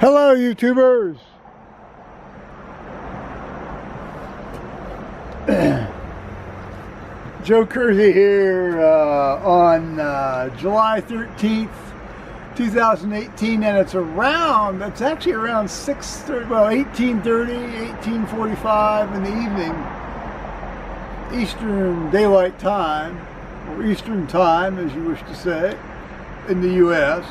Hello, YouTubers. Joe Kersey here on July 13th, 2018, and it's actually around 6:30, well, 18:30, 18:45 in the evening, Eastern Daylight Time, or Eastern Time, as you wish to say, in the U.S.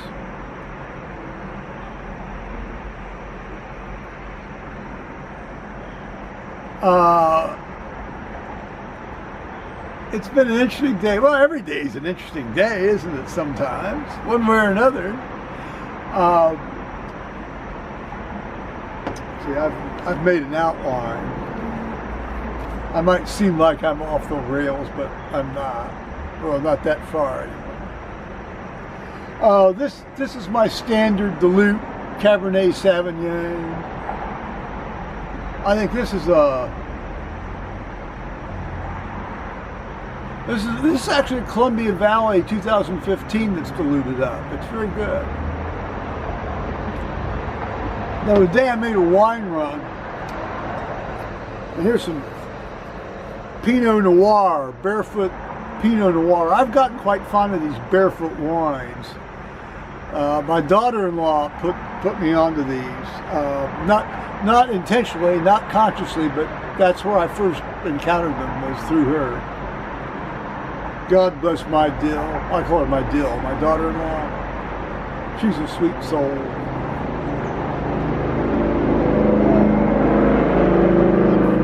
It's been an interesting day. Well, every day is an interesting day, isn't it, sometimes? One way or another. See, I've made an outline. I might seem like I'm off the rails, but I'm not. Well, not that far anyway. This is my standard dilute Cabernet Sauvignon. I think this is this is actually Columbia Valley 2015 that's diluted up. It's very good. Now today I made a wine run, and here's some Pinot Noir, barefoot Pinot Noir. I've gotten quite fond of these barefoot wines. My daughter-in-law put me onto these, not intentionally, not consciously, but that's where I first encountered them, was through her. God bless my dill. I call her my dill, my daughter-in-law. She's a sweet soul.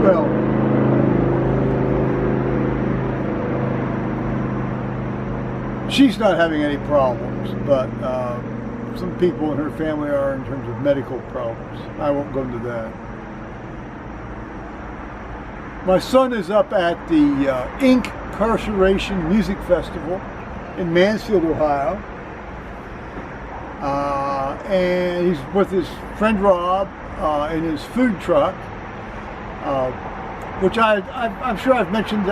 Well, she's not having any problems, but some people in her family are, in terms of medical problems. I won't go into that. My son is up at the Incarceration Music Festival in Mansfield, Ohio. And he's with his friend Rob in his food truck, which I'm sure I mentioned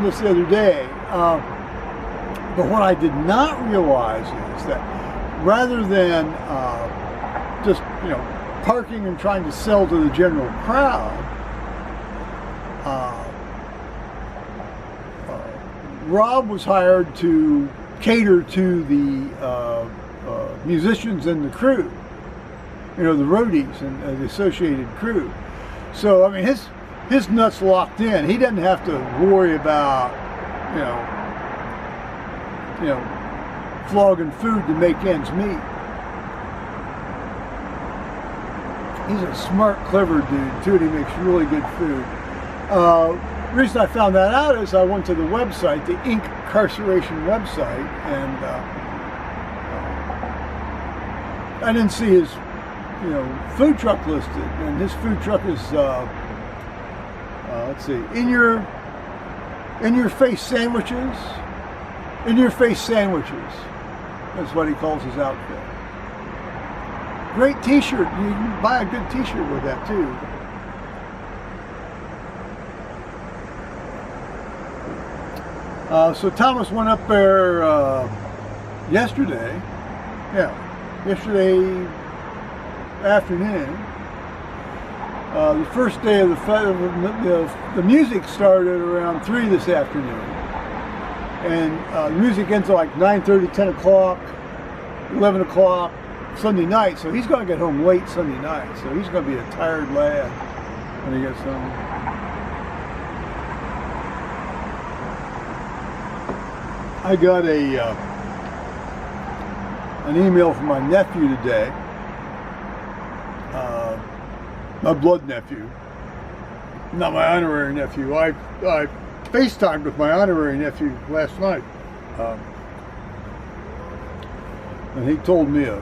this the other day. But what I did not realize is that rather than just parking and trying to sell to the general crowd, Rob was hired to cater to the musicians and the crew, the roadies and the associated crew. So I mean, his nuts locked in. He doesn't have to worry about flogging food to make ends meet. He's a smart, clever dude too, and he makes really good food. The reason I found that out is I went to the website, the Incarceration website, and I didn't see his, food truck listed. And his food truck is, let's see, in your face sandwiches. In your face sandwiches. That's what he calls his outfit. Great T-shirt. You can buy a good T-shirt with that too. So Thomas went up there yesterday. Yeah, yesterday afternoon. The first day of the music started around 3 this afternoon, and the music ends at like 9:30, 10 o'clock, 11 o'clock Sunday night. So he's going to get home late Sunday night. So he's going to be a tired lad when he gets home. I got an email from my nephew today, my blood nephew, not my honorary nephew. I FaceTimed with my honorary nephew last night, and he told me a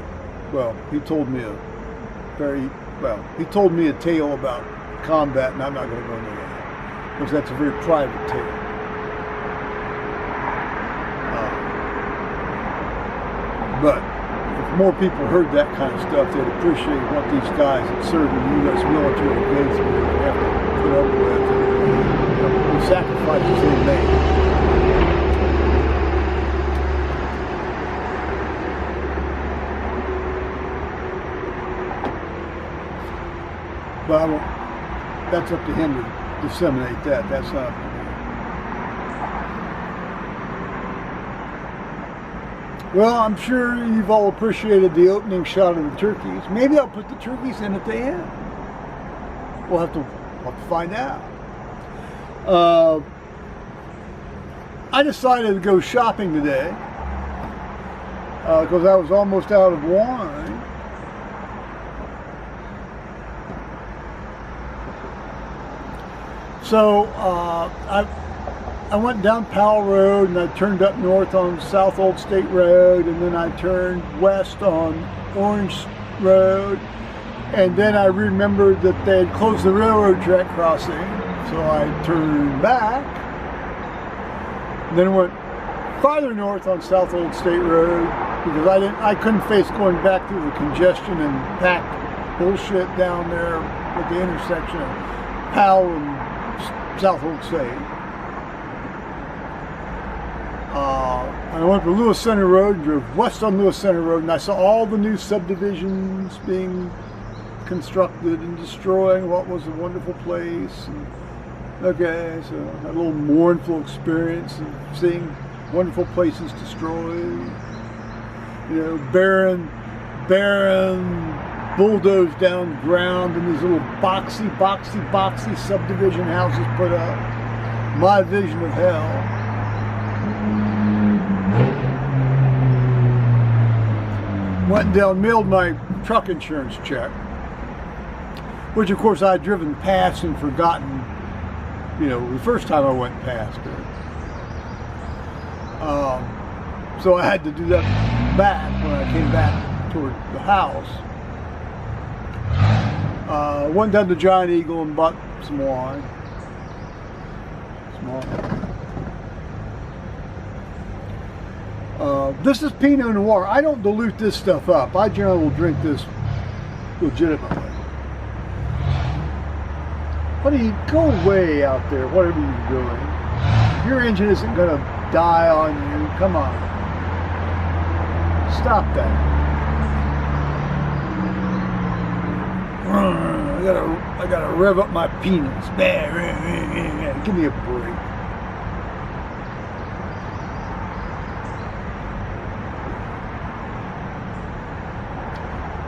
tale about combat, and I'm not going to go into that because that's a very private tale. But if more people heard that kind of stuff, they'd appreciate what these guys that serve in the U.S. military gates have to put up with, and the sacrifices they made. But I won't, that's up to him to disseminate that. That's not up to me. Well, I'm sure you've all appreciated the opening shot of the turkeys. Maybe I'll put the turkeys in at the end. We'll have to find out. I decided to go shopping today because I was almost out of wine. So I went down Powell Road and I turned up north on South Old State Road, and then I turned west on Orange Road, and then I remembered that they had closed the railroad track crossing, so I turned back, and then went farther north on South Old State Road because I couldn't face going back through the congestion and packed bullshit down there at the intersection of Powell and South Old State. And I went to Lewis Center Road, drove west on Lewis Center Road, and I saw all the new subdivisions being constructed and destroying what was a wonderful place. And, okay, so I had a little mournful experience of seeing wonderful places destroyed. You know, barren, bulldozed down ground, and these little boxy subdivision houses put up. My vision of hell. Went down, mailed my truck insurance check, which of course I had driven past and forgotten, you know, the first time I went past it. So I had to do that back when I came back toward the house. Went down to Giant Eagle and bought some wine. This is Pinot Noir. I don't dilute this stuff up. I generally will drink this legitimately. What do you go away out there, whatever you're doing? Your engine isn't going to die on you. Come on. Stop that. I gotta rev up my penis. Give me a break.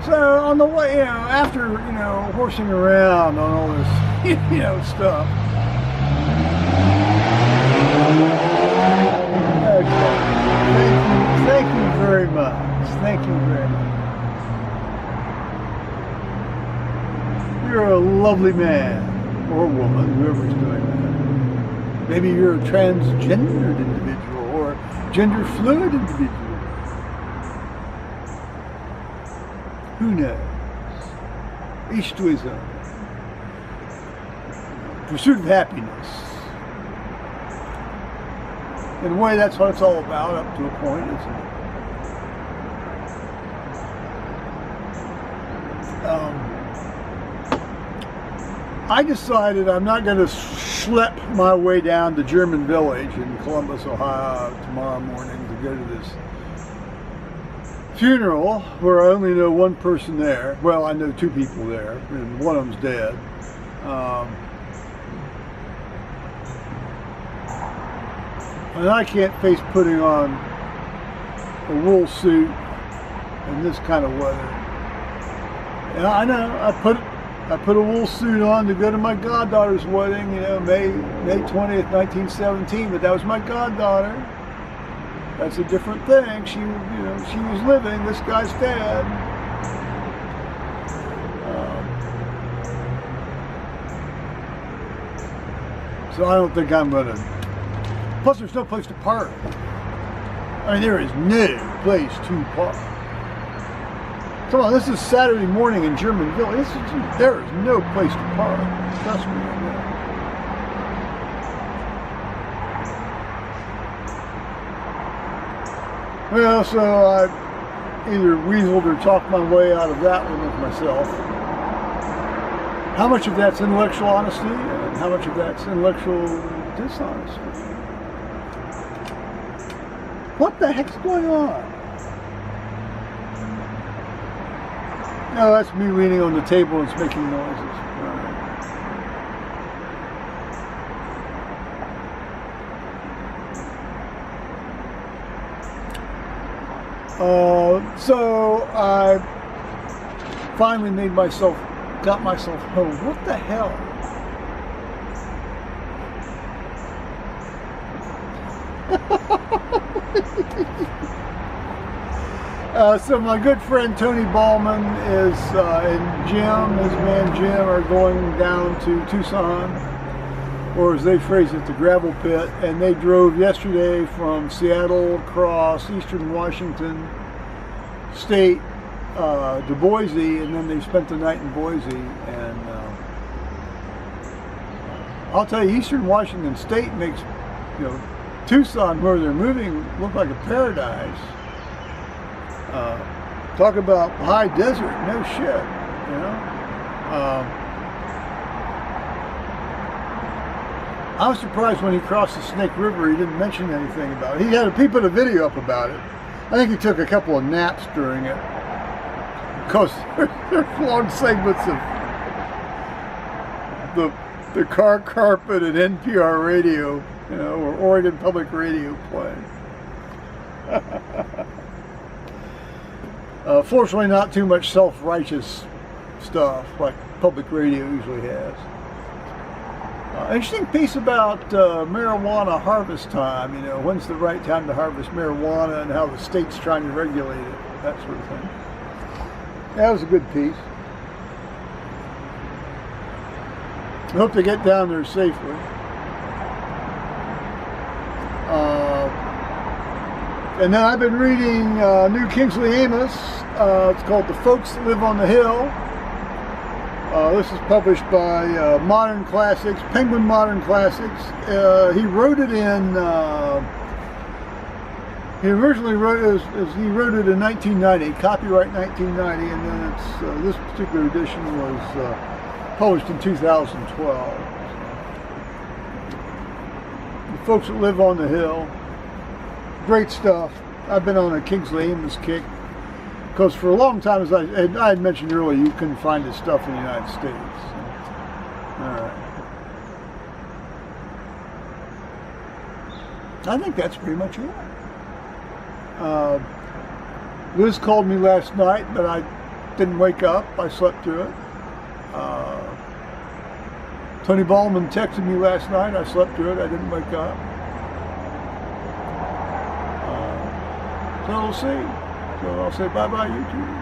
So on the way, you know, after, you know, horsing around on all this, you know, stuff. Okay. Thank you very much. Thank you very much. You're a lovely man or woman, whoever's doing that. Maybe you're a transgendered individual or gender fluid individual. Who knows? Each to his own. Pursuit of happiness. In a way, that's what it's all about, up to a point, isn't it? I decided I'm not going to schlep my way down to German Village in Columbus, Ohio tomorrow morning to go to this funeral where I only know one person there. Well, I know two people there, and one of them's dead. And I can't face putting on a wool suit in this kind of weather. And I know, I put a wool suit on to go to my goddaughter's wedding, you know, May 20th, 1917, but that was my goddaughter. That's a different thing. She, you know, she was living. This guy's dead. So I don't think I'm gonna. Plus, there's no place to park. I mean, there is no place to park. Come on, this is Saturday morning in German Village. There is no place to park. Trust me on that. Well, so I either weaseled or talked my way out of that one with myself. How much of that's intellectual honesty and how much of that's intellectual dishonesty? What the heck's going on? No, that's me leaning on the table and it's making noises. So I finally got myself home. What the hell? So my good friend Tony Ballman and Jim, his man Jim, are going down to Tucson, or as they phrase it, the gravel pit, and they drove yesterday from Seattle across eastern Washington State to Boise, and then they spent the night in Boise. And I'll tell you, eastern Washington State makes, Tucson, where they're moving, look like a paradise. Talk about high desert, no shit, I was surprised when he crossed the Snake River, he didn't mention anything about it. He put a video up about it. I think he took a couple of naps during it, because there's long segments of the car carpet and NPR radio, or Oregon Public Radio playing. Fortunately, not too much self-righteous stuff like public radio usually has. Interesting piece about marijuana harvest time, when's the right time to harvest marijuana and how the state's trying to regulate it, that sort of thing. That was a good piece. I hope they get down there safely. And then I've been reading New Kingsley Amis. It's called The Folks That Live on the Hill. This is published by Modern Classics, Penguin Modern Classics. He wrote it in, he originally wrote it, he wrote it in 1990, copyright 1990, and then it's, this particular edition was published in 2012. The Folks That Live on the Hill. Great stuff. I've been on a Kingsley Amis kick, because for a long time, as I had mentioned earlier, you couldn't find his stuff in the United States. So, all right. I think that's pretty much it. Liz called me last night, but I didn't wake up. I slept through it. Tony Ballman texted me last night. I slept through it. I didn't wake up. So we'll see. So I'll say bye-bye, YouTube.